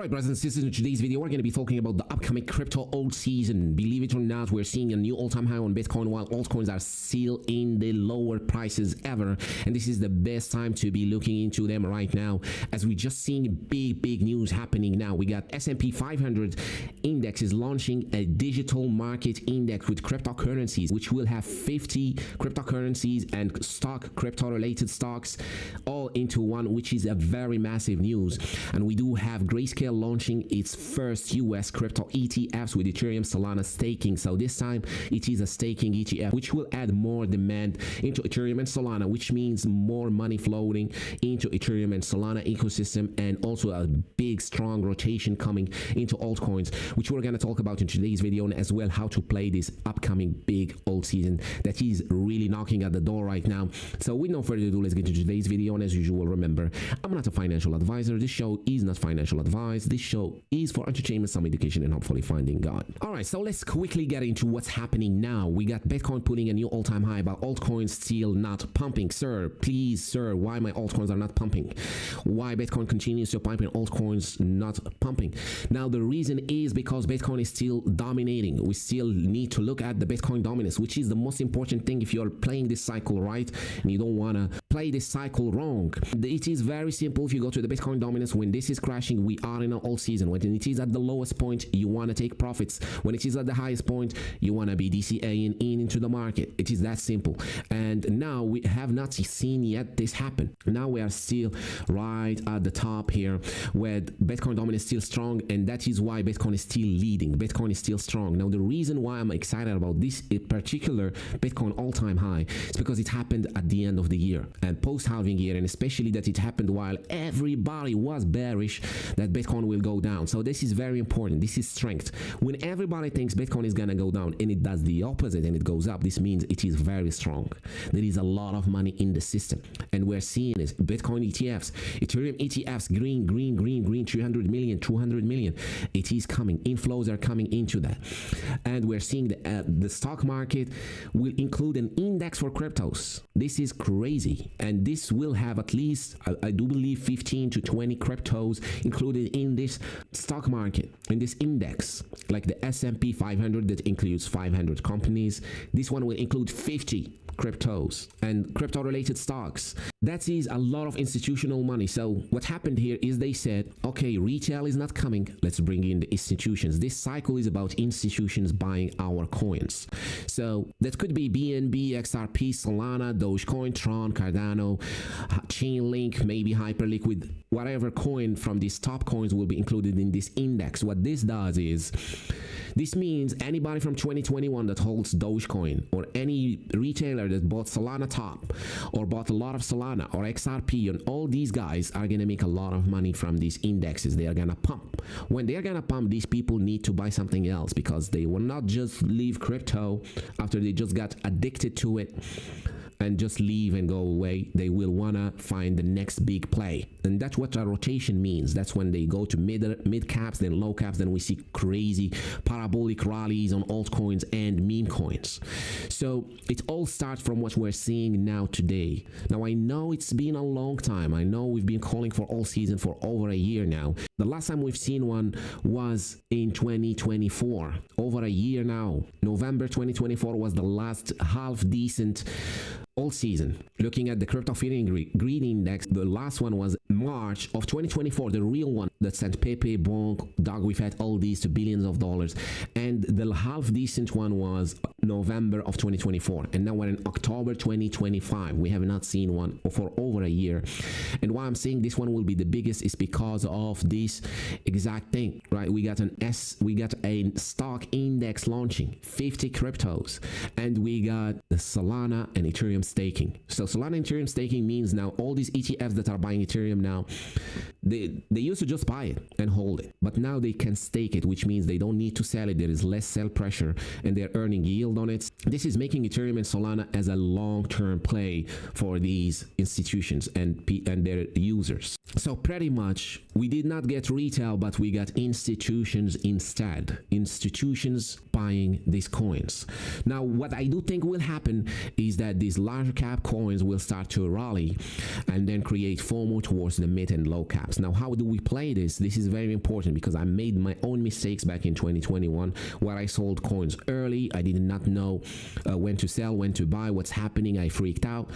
Alright, brothers and sisters, in today's video we're going to be talking about the upcoming crypto alt season. Believe it or not, we're seeing a new all-time high on Bitcoin while altcoins are still in the lower prices ever, and this is the best time to be looking into them right now, as we just seeing big news happening now. We got S&P 500 index is launching a digital market index with cryptocurrencies, which will have 50 cryptocurrencies and crypto related stocks all into one, which is a very massive news. And we do have Grayscale launching its first US crypto ETFs with Ethereum Solana staking. So this time it is a staking ETF, which will add more demand into Ethereum and Solana, which means more money flowing into Ethereum and Solana ecosystem, and also a big strong rotation coming into altcoins, which we're going to talk about in today's video, and as well how to play this upcoming big alt season that is really knocking at the door right now. So with no further ado, let's get into today's video. And as usual, remember, I'm not a financial advisor. This show is not financial advice. This show is for entertainment, some education, and hopefully finding God. Alright, so let's quickly get into what's happening now. We got Bitcoin putting a new all-time high, but altcoins still not pumping. Sir, please, sir, why my altcoins are not pumping? Why Bitcoin continues to pump and altcoins not pumping? Now, the reason is because Bitcoin is still dominating. We still need to look at the Bitcoin dominance, which is the most important thing if you're playing this cycle right and you don't want to play this cycle wrong. It is very simple. If you go to the Bitcoin dominance, when this is crashing, we are in an alt season. When it is at the lowest point, you want to take profits. When it is at the highest point, you want to be DCAing into the market. It is that simple. And now we have not seen yet this happen. Now we are still right at the top here, where Bitcoin dominance is still strong, and that is why Bitcoin is still leading. Bitcoin is still strong. Now, the reason why I'm excited about this in particular Bitcoin all-time high is because it happened at the end of the year and post-halving year, and especially that it happened while everybody was bearish that Bitcoin will go down. So this is very important. This is strength. When everybody thinks Bitcoin is gonna go down and it does the opposite and it goes up, this means it is very strong. There is a lot of money in the system, and we're seeing is Bitcoin ETFs, Ethereum ETFs, green, 300 million, 200 million. It is coming. Inflows are coming into that, and we're seeing the stock market will include an index for cryptos. This is crazy, and this will have at least, I do believe, 15 to 20 cryptos included in this stock market, in this index, like the S&P 500 that includes 500 companies. This one will include 50 cryptos and crypto related stocks. That is a lot of institutional money. So what happened here is they said, okay, retail is not coming, let's bring in the institutions. This cycle is about institutions buying our coins. So that could be BNB, XRP, Solana, Dogecoin, Tron, Cardano, Chainlink, maybe Hyperliquid, whatever coin from these top coins will be included in this index. What this does is, this means anybody from 2021 that holds Dogecoin, or any retailer that bought Solana top or bought a lot of Solana or XRP, and all these guys are going to make a lot of money from these indexes. They are going to pump. When they're going to pump, these people need to buy something else, because they will not just leave crypto after they just got addicted to it and just leave and go away. They will want to find the next big play, and that's what a rotation means. That's when they go to mid caps, then low caps, then we see crazy parabolic rallies on altcoins and meme coins. So it all starts from what we're seeing now today. Now, I know it's been a long time. I know we've been calling for all season for over a year now. The last time we've seen one was in 2024, over a year now. November 2024 was the last half decent all season. Looking at the crypto feeding greed index, the last one was March of 2024, the real one that sent Pepe, BONK, Dog, we've had all these to billions of dollars, and the half decent one was November of 2024, and now we're in October 2025. We have not seen one for over a year, and why I'm saying this one will be the biggest is because of this exact thing, right? We got a stock index launching, 50 cryptos, and we got the Solana and Ethereum staking. So Solana and Ethereum staking means now all these ETFs that are buying Ethereum now, they used to just buy it and hold it, but now they can stake it, which means they don't need to sell it. There is less sell pressure, and they're earning yield on it. This is making Ethereum and Solana as a long-term play for these institutions and their users. So pretty much we did not get retail, but we got institutions instead, institutions buying these coins. Now what I do think will happen is that these larger cap coins will start to rally and then create FOMO towards the mid and low caps. Now how do we play this? This is very important because I made my own mistakes back in 2021 where I sold coins early. I did not know when to sell, when to buy, what's happening. I freaked out.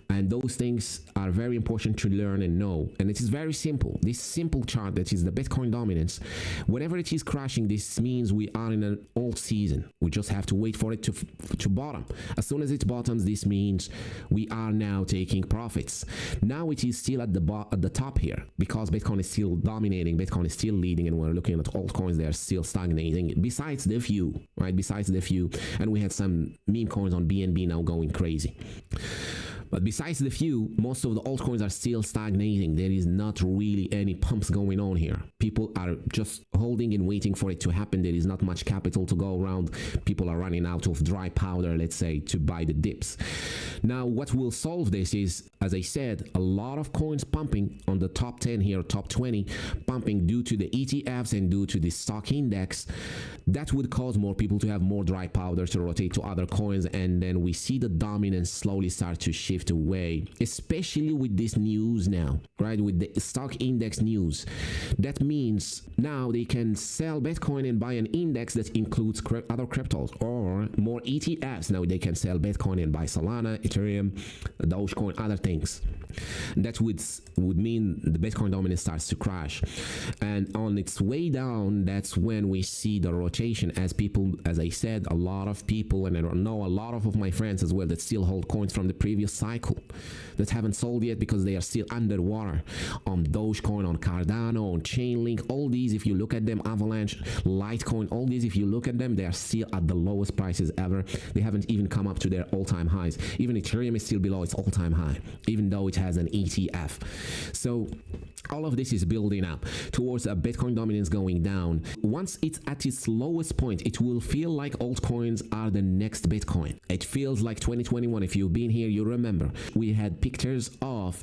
And those things are very important to learn and know. And it is very simple. This simple chart that is the Bitcoin dominance, whenever it is crashing, this means we are in an old season. We just have to wait for it to bottom. As soon as it bottoms, this means we are now taking profits. Now it is still at the top here because Bitcoin is still dominating, Bitcoin is still leading, and we're looking at altcoins, they are still stagnating. Besides the few, right? Besides the few, and we had some meme coins on BNB now going crazy. But besides the few, most of the altcoins are still stagnating. There is not really any pumps going on here. People are just holding and waiting for it to happen. There is not much capital to go around. People are running out of dry powder, let's say, to buy the dips. Now, what will solve this is, as I said, a lot of coins pumping on the top 10 here, top 20, pumping due to the ETFs and due to the stock index. That would cause more people to have more dry powder to rotate to other coins, and then we see the dominance slowly start to shift away, especially with this news now, right? With the stock index news. That means now they can sell Bitcoin and buy an index that includes other cryptos, or more ETFs. Now they can sell Bitcoin and buy Solana, Ethereum, Dogecoin, other things. That would mean the Bitcoin dominance starts to crash. And on its way down, that's when we see the rotation as people, as I said, a lot of people, and I know a lot of my friends as well that still hold coins from the previous cycle that haven't sold yet because they are still underwater on Dogecoin, on Cardano, on Chainlink. All these, if you look at them, Avalanche, Litecoin, all these, if you look at them, they are still at the lowest prices ever. They haven't even come up to their all-time highs. Even Ethereum is still below its all-time high, even though it has an ETF. So all of this is building up towards a Bitcoin dominance going down. Once it's at its lowest point, it will feel like altcoins are the next Bitcoin. It feels like 2021. If you've been here, you remember we had pictures of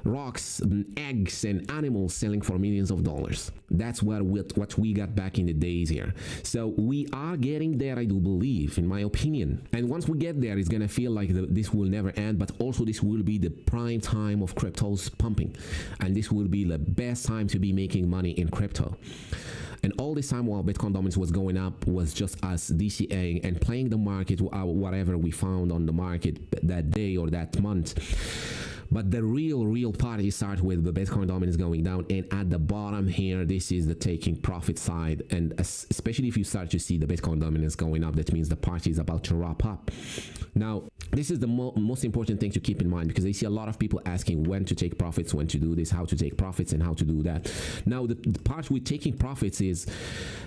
rocks, eggs, and animals selling for millions of dollars. That's what we got back in the days here. So we are getting there, I do believe, in my opinion. And once we get there, it's gonna feel like this will never end, but also this will be the prime time of cryptos pumping, and this will be the best time to be making money in crypto. And all this time while Bitcoin dominance was going up was just us DCAing and playing the market, whatever we found on the market that day or that month. But the real party starts with the Bitcoin dominance going down, and at the bottom here, this is the taking profit side. And especially if you start to see the Bitcoin dominance going up, that means the party is about to wrap up. Now, this is the most important thing to keep in mind, because I see a lot of people asking when to take profits, when to do this, how to take profits, and how to do that. Now, the part with taking profits is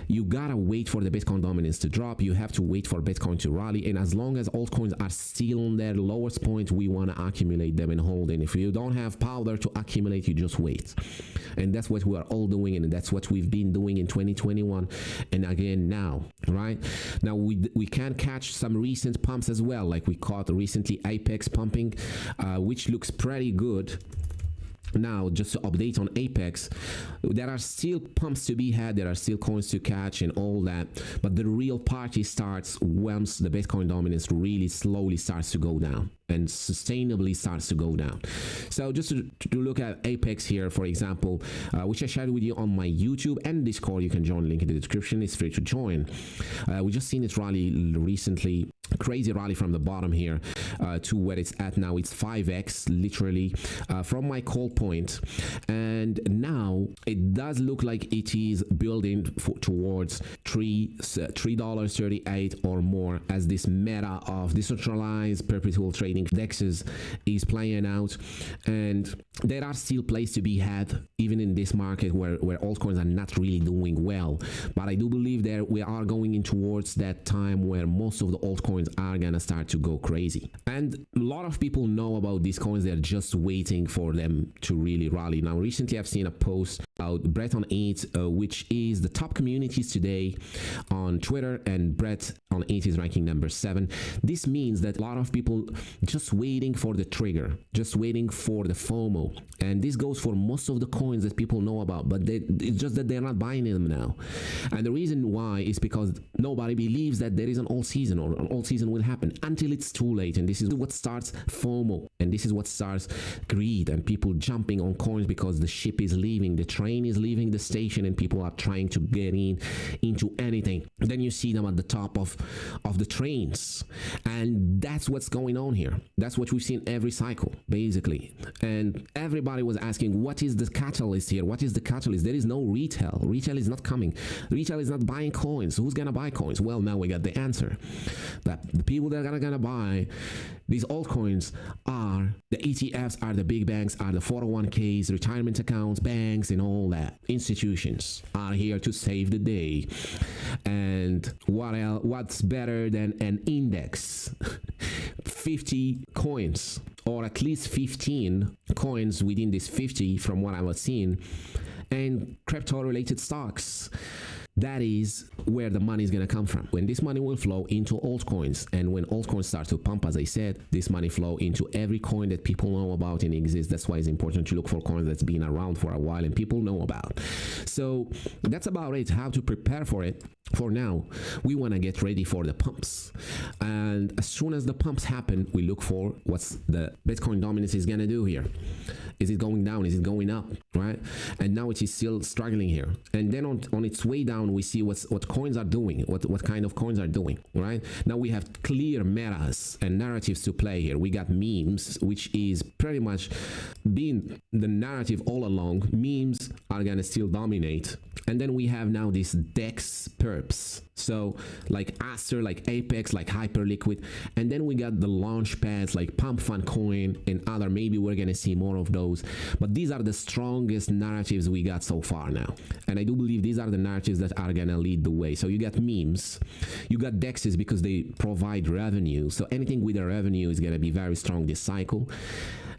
you gotta wait for the Bitcoin dominance to drop. You have to wait for Bitcoin to rally, and as long as altcoins are still on their lowest point, we want to accumulate them and hold. And if you don't have powder to accumulate, you just wait. And that's what we are all doing, and that's what we've been doing in 2021 and again now, right? Now we can catch some recent pumps as well, like we caught recently Apex pumping, which looks pretty good. Now, just to update on Apex, there are still pumps to be had, there are still coins to catch and all that, but the real party starts once the Bitcoin dominance really slowly starts to go down and sustainably starts to go down. So just to look at Apex here, for example, which I shared with you on my YouTube and Discord. You can join, link in the description, it's free to join. We just seen it rally recently, crazy rally from the bottom here to where it's at now. It's 5x literally from my call point, and now it does look like it is building towards $3.38 or more, as this meta of decentralized perpetual trading dexes is playing out. And there are still plays to be had even in this market where altcoins are not really doing well, but I do believe that we are going in towards that time where most of the altcoins are gonna start to go crazy. And a lot of people know about these coins, they're just waiting for them to really rally. Now, recently I've seen a post about Brett on 8, which is the top communities today on Twitter, and Brett on 8 is ranking number 7. This means that a lot of people just waiting for the trigger, just waiting for the FOMO. And this goes for most of the coins that people know about, but it's just that they're not buying them now. And the reason why is because nobody believes that there is an all season or an all season will happen until it's too late. And this is what starts FOMO, and this is what starts greed and people jumping on coins because the ship is leaving, the train is leaving the station, and people are trying to get into anything. Then you see them at the top of the trains, and that's what's going on here. That's what we've seen every cycle basically. And everybody was asking, what is the catalyst here? What is the catalyst? There is no retail. Retail is not coming. Retail is not buying coins. Who's gonna buy coins? Well, now we got the answer. That the people that are gonna buy these altcoins are the ETFs, are the big banks, are the 401ks, retirement accounts, banks, and all that. Institutions are here to save the day. And what else? What's better than an index? 50 coins, or at least 15 coins within this 50 from what I was seeing, and crypto related stocks. That is where the money is going to come from. When this money will flow into altcoins, and when altcoins start to pump, as I said, this money flow into every coin that people know about and exists. That's why it's important to look for coins that's been around for a while and people know about. So that's about it, how to prepare for it. For now, we want to get ready for the pumps. And as soon as the pumps happen, we look for what's the Bitcoin dominance is going to do here. Is it going down? Is it going up? Right? And now it is still struggling here. And then on its way down, we see what coins are doing, what kind of coins are doing, right? Now we have clear metas and narratives to play here. We got memes, which is pretty much been the narrative all along. Memes are going to still dominate. And then we have now these DEX perps. So like Aster, like Apex, like Hyperliquid. And then we got the launch pads like Pump Fun Coin and other. Maybe we're going to see more of those. But these are the strongest narratives we got so far now. And I do believe these are the narratives that are going to lead the way. So you got memes, you got DEXs because they provide revenue. So anything with a revenue is going to be very strong this cycle.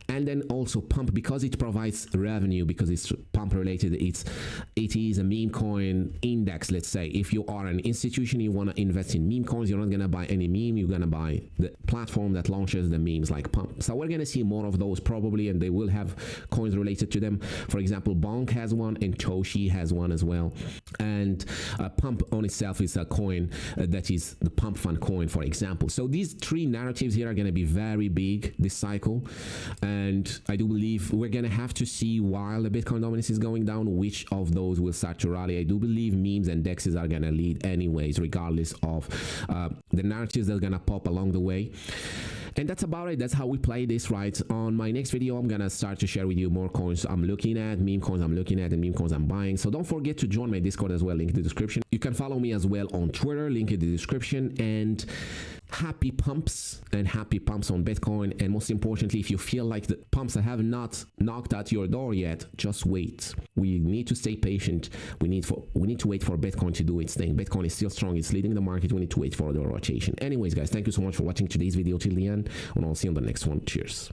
And then also Pump, because it provides revenue, because it's Pump related, it is a meme coin index. Let's say if you are an institution, you want to invest in meme coins, you're not going to buy any meme, you're going to buy the platform that launches the memes like Pump. So we're going to see more of those probably, and they will have coins related to them. For example, BONK has one and Toshi has one as well. And Pump on itself is a coin that is the Pump Fun coin, for example. So these three narratives here are going to be very big this cycle. And I do believe we're going to have to see, while the Bitcoin dominance is going down, which of those will start to rally. I do believe memes and DEXs are going to lead anyways, regardless of the narratives that are going to pop along the way. And that's about it. That's how we play this, right? On my next video, I'm going to start to share with you more coins I'm looking at, meme coins I'm looking at, and meme coins I'm buying. So don't forget to join my Discord as well, link in the description. You can follow me as well on Twitter, link in the description. And happy pumps on Bitcoin. And most importantly, if you feel like the pumps have not knocked at your door yet, just wait. We need to stay patient. We need to wait for Bitcoin to do its thing. Bitcoin is still strong. It's leading the market. We need to wait for the rotation. Anyways, guys, thank you so much for watching today's video till the end, and I'll see you on the next one. Cheers.